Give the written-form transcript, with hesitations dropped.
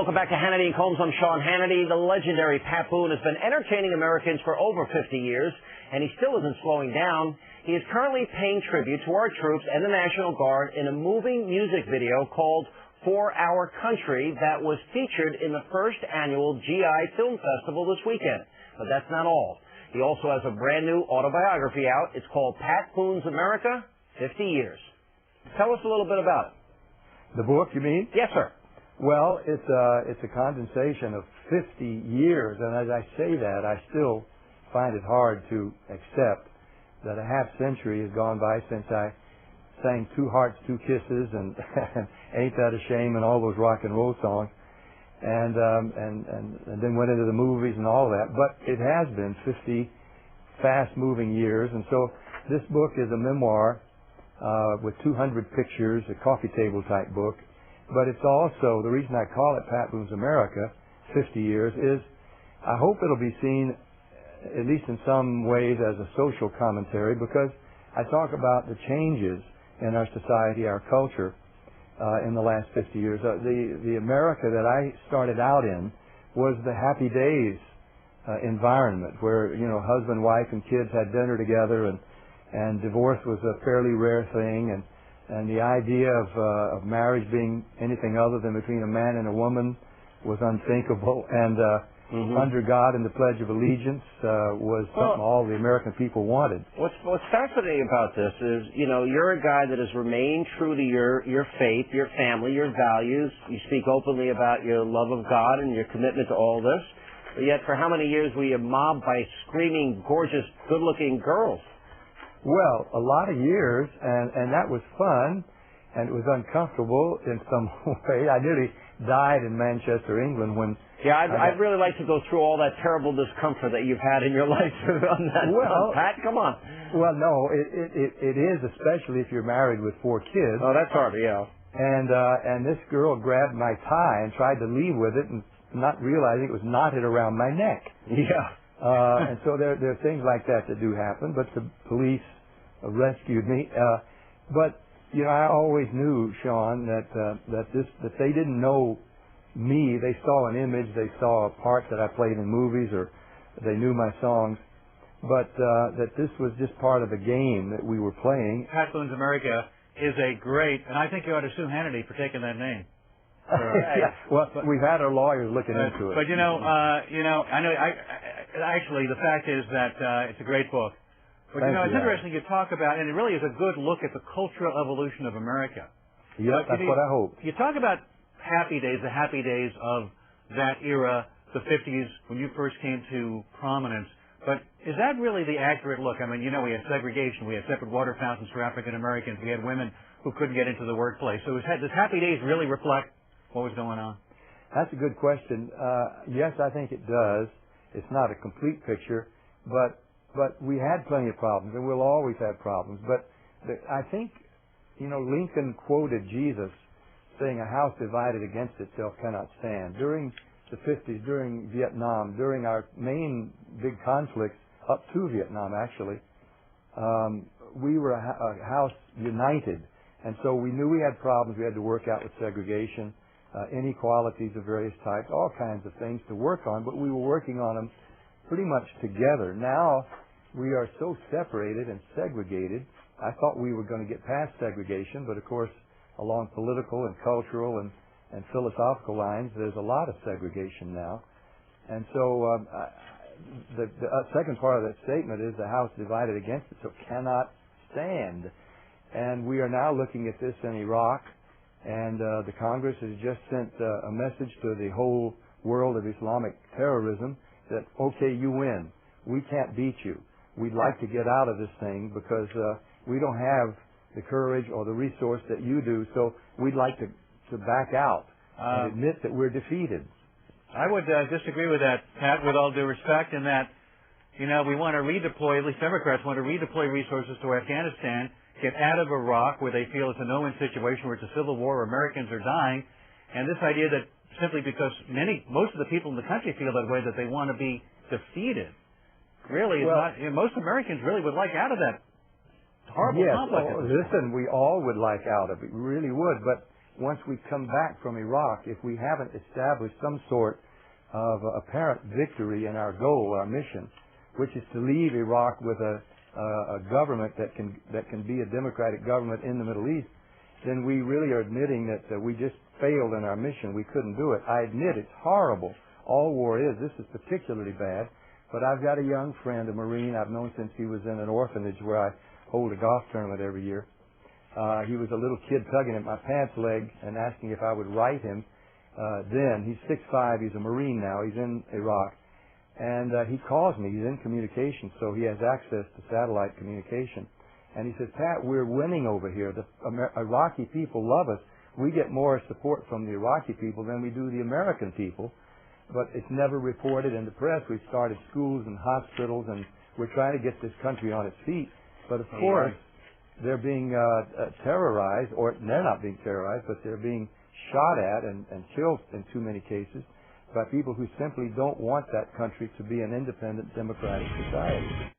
welcome back to Hannity and Colmes. I'm Sean Hannity. The legendary Pat Boone has been entertaining Americans for over 50 years, and he still isn't slowing down. He is currently paying tribute to our troops and the National Guard in a moving music video called For Our Country that was featured in the first annual GI Film Festival this weekend. But that's not all. He also has a brand new autobiography out. It's called Pat Boone's America, 50 Years. Tell us a little bit about it. The book, you mean? Yes, sir. Well, it's a condensation of 50 years, and as I say that, I still find it hard to accept that a half century has gone by since I sang Two Hearts, Two Kisses and Ain't That a Shame and all those rock and roll songs, and then went into the movies and all that. But it has been 50 fast-moving years, and so this book is a memoir with 200 pictures, a coffee table type book. But it's also, the reason I call it Pat Boone's America, 50 years, is I hope it'll be seen, at least in some ways, as a social commentary, because I talk about the changes in our society, our culture, in the last 50 years. The America that I started out in was the happy days environment, where, you know, husband, wife, and kids had dinner together, and divorce was a fairly rare thing, and the idea of marriage being anything other than between a man and a woman was unthinkable. And under God and the Pledge of Allegiance was something all the American people wanted. What's fascinating about this is, you know, you're a guy that has remained true to your faith, your family, your values. You speak openly about your love of God and your commitment to all this. But yet, for how many years were you mobbed by screaming, gorgeous, good-looking girls? Well, a lot of years, and that was fun, and it was uncomfortable in some way. I nearly died in Manchester, England, when... Yeah, I'd really like to go through all that terrible discomfort that you've had in your life on that. Well, Pat, come on. Well, no, it is, especially if you're married with 4 kids. Oh, that's hard, yeah. And this girl grabbed my tie and tried to leave with it, and not realizing it was knotted around my neck. Yeah. And so there are things like that do happen, but the police rescued me. But, you know, I always knew, Sean, that they didn't know me. They saw an image, they saw a part that I played in movies, or they knew my songs, but that this was just part of the game that we were playing. Pat Boone's America is a great, and I think you ought to sue Hannity for taking that name. Yeah, well, we've had our lawyers looking into it. But I know. Actually, the fact is that it's a great book. But it's interesting you talk about, and it really is a good look at the cultural evolution of America. Yes, that's what I hope. You talk about happy days, the happy days of that era, the 50s, when you first came to prominence. But is that really the accurate look? I mean, you know, we had segregation, we had separate water fountains for African Americans, we had women who couldn't get into the workplace. So does happy days really reflect what was going on? That's a good question. Yes, I think it does. It's not a complete picture, but we had plenty of problems, and we'll always have problems. But I think, you know, Lincoln quoted Jesus saying, "A house divided against itself cannot stand." During the 50s, during Vietnam, during our main big conflicts up to Vietnam, actually, we were a house united. And so we knew we had problems we had to work out with segregation, inequalities of various types, all kinds of things to work on, but we were working on them pretty much together. Now we are so separated and segregated. I thought we were going to get past segregation, but of course along political and cultural and philosophical lines there's a lot of segregation now. And so the second part of that statement is the house divided against itself cannot stand. And we are now looking at this in Iraq, and the Congress has just sent a message to the whole world of Islamic terrorism that, okay, you win. We can't beat you. We'd like to get out of this thing because we don't have the courage or the resource that you do, so we'd like to back out and admit that we're defeated. I would disagree with that, Pat, with all due respect, in that, you know, we want to redeploy, at least Democrats want to redeploy resources to Afghanistan, get out of Iraq where they feel it's a no-win situation, where it's a civil war, where Americans are dying, and this idea that simply because most of the people in the country feel that way, that they want to be defeated, really is not. You know, most Americans really would like out of that horrible conflict. Listen, we all would like out of it. We really would, but once we come back from Iraq, if we haven't established some sort of apparent victory in our goal, our mission, which is to leave Iraq with a government that can be a democratic government in the Middle East, then we really are admitting that we just failed in our mission. We couldn't do it. I admit it's horrible. All war is. This is particularly bad. But I've got a young friend, a Marine I've known since he was in an orphanage where I hold a golf tournament every year. He was a little kid tugging at my pants leg and asking if I would write him. Then he's 6'5", he's a Marine now, he's in Iraq. And he calls me, he's in communication, so he has access to satellite communication. And he says, Pat, we're winning over here. The Iraqi people love us. We get more support from the Iraqi people than we do the American people. But it's never reported in the press. We've started schools and hospitals, and we're trying to get this country on its feet. But of course, they're being terrorized, or they're not being terrorized, but they're being shot at and killed in too many cases by people who simply don't want that country to be an independent democratic society.